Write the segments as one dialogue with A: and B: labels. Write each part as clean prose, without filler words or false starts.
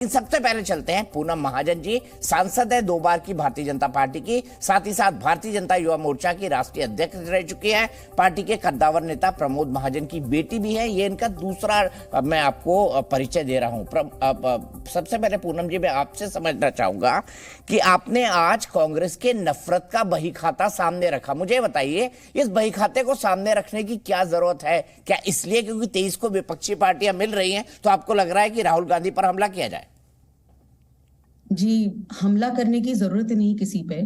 A: सबसे पहले चलते हैं पूनम महाजन जी, सांसद है 2 बार की भारतीय जनता पार्टी की, साथ ही साथ भारतीय जनता युवा मोर्चा की राष्ट्रीय अध्यक्ष रह चुकी है। पार्टी के कद्दावर नेता प्रमोद महाजन की बेटी भी है। ये इनका दूसरा मैं आपको परिचय दे रहा हूं। सबसे पहले पूनम जी, मैं आपसे समझना चाहूंगा कि आपने आज कांग्रेस के नफरत का बही खाता सामने रखा। मुझे बताइए, इस बही खाते को सामने रखने की क्या जरूरत है? क्या इसलिए क्योंकि 23 को विपक्षी पार्टियां मिल रही हैं तो आपको लग रहा है कि राहुल गांधी पर हमला किया जाए?
B: जी, हमला करने की जरूरत नहीं किसी पे।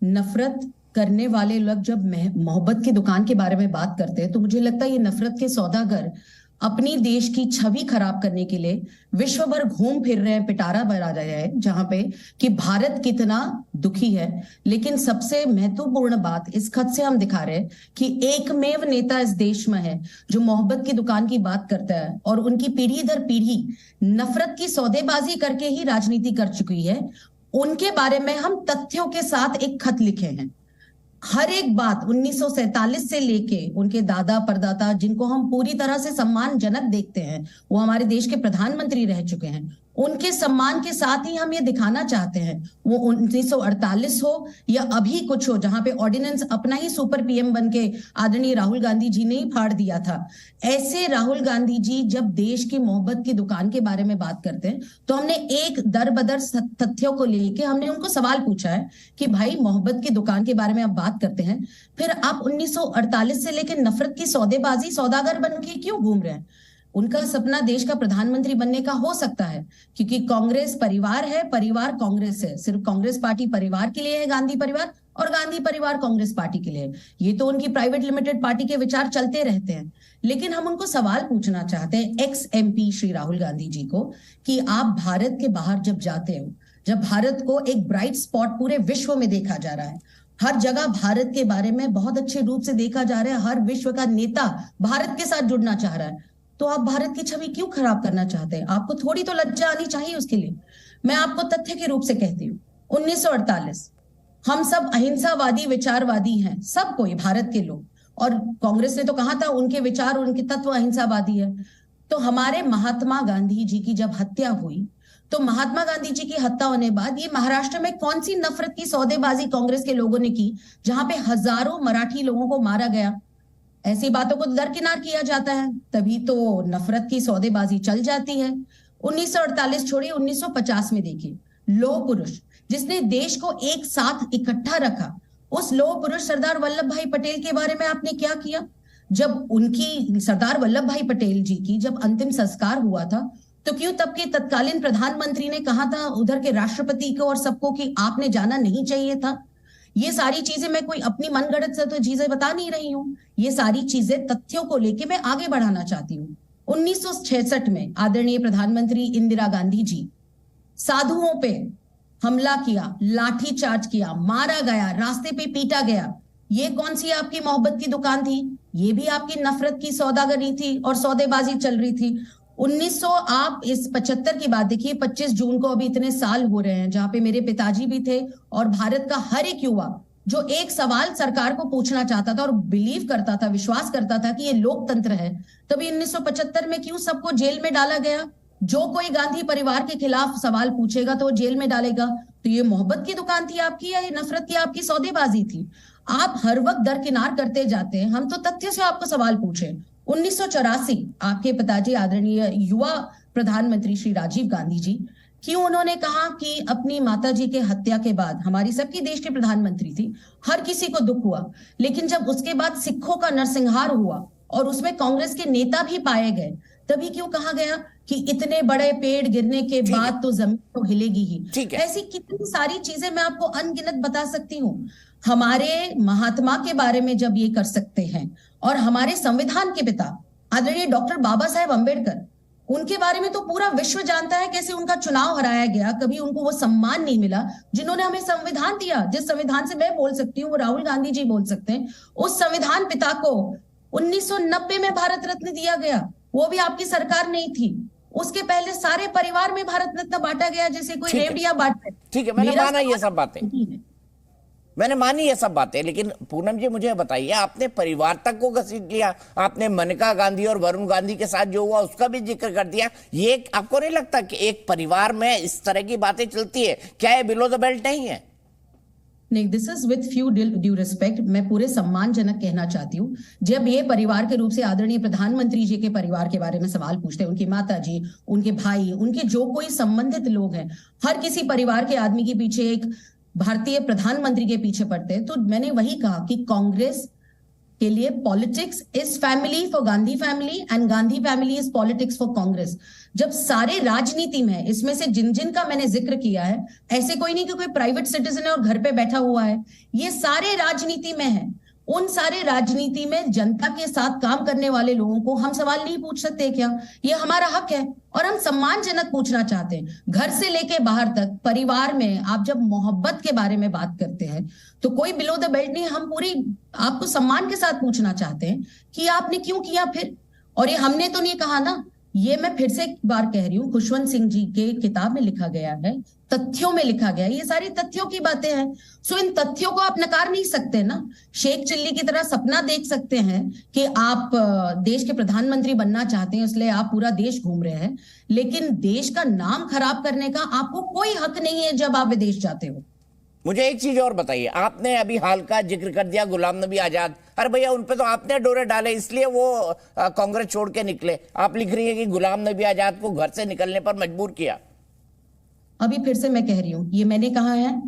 B: नफरत करने वाले लोग जब मोहब्बत की दुकान के बारे में बात करते हैं तो मुझे लगता है ये नफरत के सौदागर अपनी देश की छवि खराब करने के लिए विश्व भर घूम फिर रहे हैं, पिटारा बना रहे हैं जहां पे कि भारत कितना दुखी है। लेकिन सबसे महत्वपूर्ण बात इस खत से हम दिखा रहे हैं कि एकमेव नेता इस देश में है जो मोहब्बत की दुकान की बात करता है और उनकी पीढ़ी दर पीढ़ी नफरत की सौदेबाजी करके ही राजनीति कर चुकी है। उनके बारे में हम तथ्यों के साथ एक खत लिखे हैं। हर एक बात 1947 से लेके उनके दादा परदादा, जिनको हम पूरी तरह से सम्मानजनक देखते हैं, वो हमारे देश के प्रधानमंत्री रह चुके हैं, उनके सम्मान के साथ ही हम ये दिखाना चाहते हैं, वो 1948 हो या अभी कुछ हो जहां पे ऑर्डिनेंस अपना ही सुपर पीएम बन के आदरणीय राहुल गांधी जी ने ही फाड़ दिया था। ऐसे राहुल गांधी जी जब देश की मोहब्बत की दुकान के बारे में बात करते हैं तो हमने एक दर बदर तथ्यों को लेके हमने उनको सवाल पूछा है कि भाई, मोहब्बत की दुकान के बारे में आप बात करते हैं, फिर आप 1948 से लेकर नफरत की सौदेबाजी सौदागर बन के क्यों घूम रहे हैं? उनका सपना देश का प्रधानमंत्री बनने का हो सकता है क्योंकि कांग्रेस परिवार है, परिवार कांग्रेस है। सिर्फ कांग्रेस पार्टी परिवार के लिए है, गांधी परिवार, और गांधी परिवार कांग्रेस पार्टी के लिए। ये तो उनकी प्राइवेट लिमिटेड पार्टी के विचार चलते रहते हैं। लेकिन हम उनको सवाल पूछना चाहते हैं, एक्स एमपी श्री राहुल गांधी जी को, कि आप भारत के बाहर जब जाते हो, जब भारत को एक ब्राइट स्पॉट पूरे विश्व में देखा जा रहा है, हर जगह भारत के बारे में बहुत अच्छे रूप से देखा जा रहा है, हर विश्व का नेता भारत के साथ जुड़ना चाह रहा है, तो आप भारत की छवि क्यों खराब करना चाहते हैं? आपको थोड़ी तो लज्जा आनी चाहिए उसके लिए। मैं आपको तथ्य के रूप से कहती हूँ, 1948 हम सब अहिंसावादी विचारवादी हैं, सब कोई भारत के लोग, और कांग्रेस ने तो कहा था उनके विचार उनके तत्व अहिंसावादी है। तो हमारे महात्मा गांधी जी की जब हत्या हुई तो महात्मा गांधी जी की हत्या होने बाद ये महाराष्ट्र में कौन सी नफरत की सौदेबाजी कांग्रेस के लोगों ने की जहां पे हजारों मराठी लोगों को मारा गया? ऐसी बातों को दरकिनार किया जाता है, तभी तो नफरत की सौदेबाजी चल जाती है। 1948 छोड़िए, 1950 में देखिए, लौह पुरुष जिसने देश को एक साथ इकट्ठा रखा, उस लौह पुरुष सरदार वल्लभ भाई पटेल के बारे में आपने क्या किया? जब उनकी सरदार वल्लभ भाई पटेल जी की जब अंतिम संस्कार हुआ था तो क्यों तब के तत्कालीन प्रधानमंत्री ने कहा था उधर के राष्ट्रपति को और सबको कि आपने जाना नहीं चाहिए था? ये सारी चीजें मैं कोई अपनी मनगढ़ंत से तो चीजें बता नहीं रही हूं, ये सारी चीजें तथ्यों को लेके मैं आगे बढ़ाना चाहती हूँ। 1966 में आदरणीय प्रधानमंत्री इंदिरा गांधी जी साधुओं पे हमला किया, लाठीचार्ज किया, मारा गया, रास्ते पे पीटा गया। ये कौन सी आपकी मोहब्बत की दुकान थी? ये भी आपकी नफरत की सौदागरी थी और सौदेबाजी चल रही थी। 1900 आप इस 75 की बात देखिए, 25 जून को अभी इतने साल हो रहे हैं जहां पे मेरे पिताजी भी थे और भारत का हर एक युवा जो एक सवाल सरकार को पूछना चाहता था और बिलीव करता था, विश्वास करता था कि ये लोकतंत्र है, तभी 1975 में क्यों सबको जेल में डाला गया? जो कोई गांधी परिवार के खिलाफ सवाल पूछेगा तो वो जेल में डालेगा। तो ये मोहब्बत की दुकान थी आपकी या ये नफरत की आपकी सौदेबाजी थी? आप हर वक्त दरकिनार करते जाते हैं, हम तो तथ्य से आपको सवाल पूछे। 1984 आपके पिताजी आदरणीय युवा प्रधानमंत्री श्री राजीव गांधी जी, क्यों उन्होंने कहा कि अपनी माताजी के हत्या के बाद, हमारी सबकी देश के प्रधानमंत्री थी, हर किसी को दुख हुआ, लेकिन जब उसके बाद सिखों का नरसंहार हुआ और उसमें कांग्रेस के नेता भी पाए गए, तभी क्यों कहा गया कि इतने बड़े पेड़ गिरने के बाद तो जमीन तो हिलेगी ही? ऐसी कितनी सारी चीजें मैं आपको अनगिनत बता सकती हूँ। हमारे महात्मा के बारे में जब ये कर सकते हैं, और हमारे संविधान के पिता आदरणीय डॉक्टर बाबा साहेब अंबेडकर, उनके बारे में तो पूरा विश्व जानता है कैसे उनका चुनाव हराया गया, कभी उनको वो सम्मान नहीं मिला जिन्होंने हमें संविधान दिया। जिस संविधान से मैं बोल सकती हूँ वो राहुल गांधी जी बोल सकते हैं। उस संविधान पिता को 1990 में भारत रत्न दिया गया, वो भी आपकी सरकार नहीं थी। उसके पहले सारे परिवार में भारत रत्न बांटा गया जैसे कोई रेवड़ियां बांटे।
A: ठीक है, मैंने माना ये सब बातें। मैंने मानी ये सब बातें, लेकिन पूनम जी मुझे बताइए, आपने परिवार तक को घसीट लिया, आपने मेनका गांधी और वरुण गांधी के साथ जो हुआ उसका भी जिक्र कर दिया। ये आपको नहीं लगता कि एक परिवार में इस तरह की बातें चलती है? क्या ये बिलो द बेल्ट नहीं है?
B: नहीं, this is with few due respect, मैं पूरे सम्मानजनक कहना चाहती हूँ। जब ये परिवार के रूप से आदरणीय प्रधानमंत्री जी के परिवार के बारे में सवाल पूछते हैं, उनकी माता जी, उनके भाई, उनके जो कोई संबंधित लोग हैं, हर किसी परिवार के आदमी के पीछे एक भारतीय प्रधानमंत्री के पीछे पड़ते हैं। तो मैंने वही कहा कि कांग्रेस के लिए politics is family for Gandhi family and Gandhi family is politics for Congress. जब सारे राजनीति में, इसमें से जिन जिन का मैंने जिक्र किया है, ऐसे कोई नहीं कि कोई प्राइवेट सिटीजन है और घर पे बैठा हुआ है, ये सारे राजनीति में है। उन सारे राजनीति में जनता के साथ काम करने वाले लोगों को हम सवाल नहीं पूछ सकते क्या? ये हमारा हक है और हम सम्मानजनक पूछना चाहते हैं। घर से लेके बाहर तक परिवार में आप जब मोहब्बत के बारे में बात करते हैं तो कोई बिलो द बेल्ट नहीं, हम पूरी आपको सम्मान के साथ पूछना चाहते हैं कि आपने क्यों किया फिर। और ये हमने तो नहीं कहा ना, ये मैं फिर से एक बार कह रही हूँ, खुशवंत सिंह जी के किताब में लिखा गया है, तथ्यों में लिखा गया है, ये सारी तथ्यों की बातें हैं। सो इन तथ्यों को आप नकार नहीं सकते ना। शेख चिल्ली की तरह सपना देख सकते हैं कि आप देश के प्रधानमंत्री बनना चाहते हैं, इसलिए आप पूरा देश घूम रहे हैं, लेकिन देश का नाम खराब करने का आपको कोई हक नहीं है जब आप विदेश जाते हो।
A: मुझे एक चीज और बताइए, आपने अभी हाल का जिक्र कर दिया गुलाम नबी आजाद। अरे भैया, उन पे तो आपने डोरे डाले, इसलिए वो कांग्रेस छोड़ के निकले। आप लिख रही है कि गुलाम नबी आजाद को घर से निकलने पर मजबूर किया।
B: अभी फिर से मैं कह रही हूं, ये मैंने कहा है,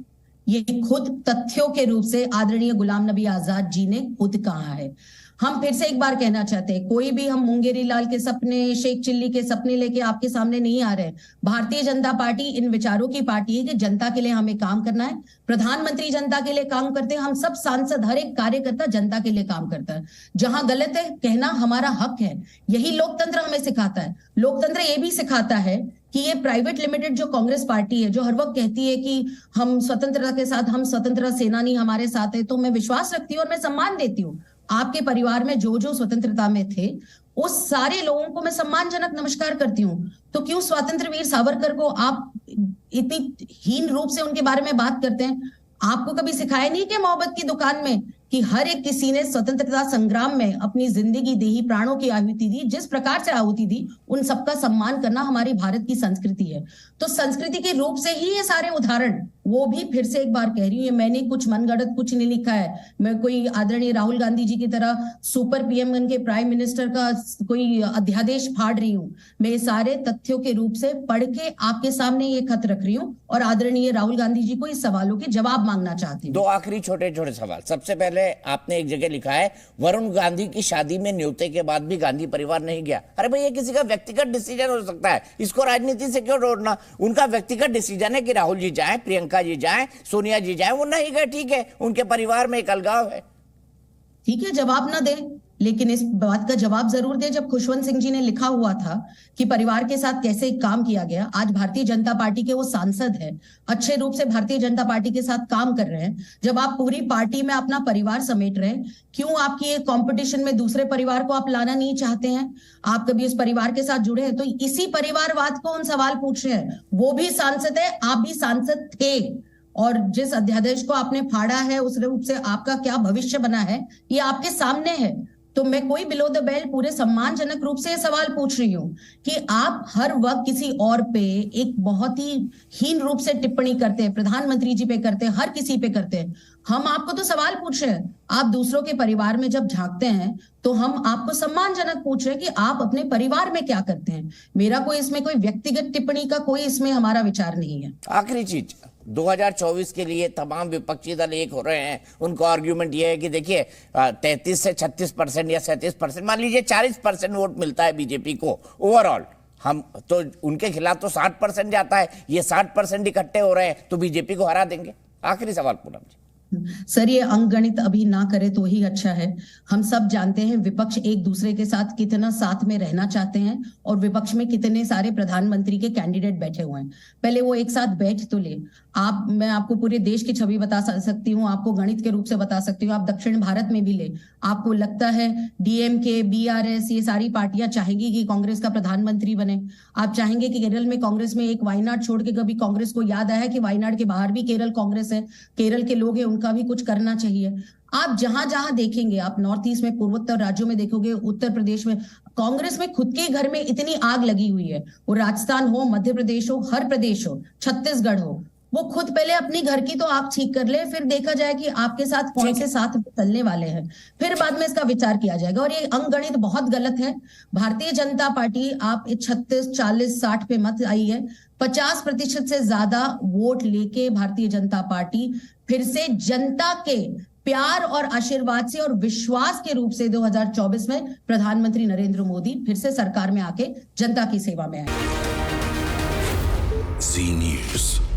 B: ये खुद तथ्यों के रूप से आदरणीय गुलाम नबी आजाद जी ने खुद कहा है। हम फिर से एक बार कहना चाहते हैं, कोई भी हम मुंगेरी लाल के सपने, शेख चिल्ली के सपने लेके आपके सामने नहीं आ रहे। भारतीय जनता पार्टी इन विचारों की पार्टी है कि जनता के लिए हमें काम करना है। प्रधानमंत्री जनता के लिए काम करते हैं, हम सब सांसद, हर एक कार्यकर्ता जनता के लिए काम करता है। जहां गलत है कहना हमारा हक है, यही लोकतंत्र हमें सिखाता है। लोकतंत्र ये भी सिखाता है कि ये प्राइवेट लिमिटेड जो कांग्रेस पार्टी है, जो हर वक्त कहती है कि हम स्वतंत्रता के साथ, हम स्वतंत्रता सेनानी हमारे साथ है, तो मैं विश्वास रखती हूँ और मैं सम्मान देती हूँ। आपके परिवार में जो जो स्वतंत्रता में थे, उस सारे लोगों को मैं सम्मानजनक नमस्कार करती हूँ। तो क्यों स्वतंत्र वीर सावरकर को आप इतनी हीन रूप से उनके बारे में बात करते हैं? आपको कभी सिखाया नहीं कि मोहब्बत की दुकान में कि हर एक किसी ने स्वतंत्रता संग्राम में अपनी जिंदगी दी, प्राणों की आहुति दी, जिस प्रकार से आहुति दी, उन सबका सम्मान करना हमारी भारत की संस्कृति है। तो संस्कृति के रूप से ही ये सारे उदाहरण, वो भी फिर से एक बार कह रही हूँ, मैंने कुछ मनगढ़ंत कुछ नहीं लिखा है। मैं कोई आदरणीय राहुल गांधी जी की तरह सुपर पीएम बन के प्राइम मिनिस्टर का कोई अध्यादेश फाड़ रही हूँ। मैं ये सारे तथ्यों के रूप से पढ़ के आपके सामने ये खत रख रही हूँ और आदरणीय राहुल गांधी जी को इस सवालों के जवाब मांगना चाहती हूँ।
A: दो आखिरी छोटे छोटे सवाल। सबसे पहले, आपने एक जगह लिखा है वरुण गांधी की शादी में न्योते के बाद भी गांधी परिवार नहीं गया। अरे भाई, ये किसी का व्यक्तिगत डिसीजन हो सकता है, इसको राजनीति से क्यों जोड़ना? उनका व्यक्तिगत डिसीजन है कि राहुल जी जाएं, प्रियंका जी जाएं, सोनिया जी जाएं, वो नहीं गए, ठीक है, उनके परिवार में एक अलगाव है।
B: ठीक है, जवाब ना दे, लेकिन इस बात का जवाब जरूर दे। जब खुशवंत सिंह जी ने लिखा हुआ था कि परिवार के साथ कैसे काम किया गया, आज भारतीय जनता पार्टी के वो सांसद हैं, अच्छे रूप से भारतीय जनता पार्टी के साथ काम कर रहे हैं। जब आप पूरी पार्टी में अपना परिवार समेट रहे हैं, क्यों आपकी एक कंपटीशन में दूसरे परिवार को आप लाना नहीं चाहते हैं? आप कभी उस परिवार के साथ जुड़े हैं? तो इसी परिवारवाद को हम सवाल पूछ रहे हैं। वो भी सांसद है, आप भी सांसद थे, और जिस अध्यादेश को आपने फाड़ा है उस रूप से आपका क्या भविष्य बना है, ये आपके सामने है। तो मैं कोई बिलो द बेल्ट पूरे सम्मानजनक रूप से सवाल पूछ रही हूँ कि आप हर वक्त किसी और पे एक बहुत ही हीन रूप से टिप्पणी करते हैं, प्रधानमंत्री जी पे करते हैं, हर किसी पे करते हैं। हम आपको तो सवाल पूछ रहे हैं, आप दूसरों के परिवार में जब झांकते हैं तो हम आपको सम्मानजनक पूछ रहे हैं कि आप अपने परिवार में क्या करते हैं। मेरा कोई इसमें कोई व्यक्तिगत टिप्पणी का कोई इसमें हमारा विचार नहीं है।
A: आखिरी चीज, 2024 के लिए तमाम विपक्षी दल एक हो रहे हैं। उनका आर्ग्यूमेंट यह है कि देखिए 33 से 36% या 37%, मान लीजिए 40% वोट मिलता है बीजेपी को ओवरऑल, हम तो उनके खिलाफ तो 60% जाता है, ये 60% इकट्ठे हो रहे हैं तो बीजेपी को हरा देंगे। आखिरी सवाल पूनम जी।
B: सर, ये अंकगणित अभी ना करे तो ही अच्छा है। हम सब जानते हैं विपक्ष एक दूसरे के साथ कितना साथ में रहना चाहते हैं और विपक्ष में कितने सारे प्रधानमंत्री के कैंडिडेट बैठे हुए हैं। पहले वो एक साथ बैठ तो ले। मैं आपको पूरे देश की छवि बता सकती हूँ, आपको गणित के रूप से बता सकती हूँ, आप दक्षिण भारत में भी ले। आपको लगता है डीएमके, बीआरएस, ये सारी पार्टियां चाहेंगी कि कांग्रेस का प्रधानमंत्री बने? आप चाहेंगे कि केरल में कांग्रेस में एक वायनाड छोड़ के कभी कांग्रेस को याद आया कि वायनाड के बाहर भी केरल कांग्रेस है, केरल के लोग हैं, उनका भी कुछ करना चाहिए। आप जहां जहां देखेंगे, आप नॉर्थ ईस्ट में, पूर्वोत्तर राज्यों में देखोगे, उत्तर प्रदेश में कांग्रेस में खुद के घर में इतनी आग लगी हुई है, वो राजस्थान हो, मध्य प्रदेश हो, हर प्रदेश हो, छत्तीसगढ़ हो, वो खुद पहले अपनी घर की तो आप ठीक कर ले, फिर देखा जाए कि आपके साथ कौन से साथ चलने वाले हैं, फिर बाद में इसका विचार किया जाएगा। और ये अंकगणित बहुत गलत है। भारतीय जनता पार्टी आप 36, 40, 60 पे मत आई है, 50% से ज्यादा वोट लेके भारतीय जनता पार्टी फिर से जनता के प्यार और आशीर्वाद से और विश्वास के रूप से 2024 में प्रधानमंत्री नरेंद्र मोदी फिर से सरकार में आके जनता की सेवा में आए।
C: जी न्यूज़।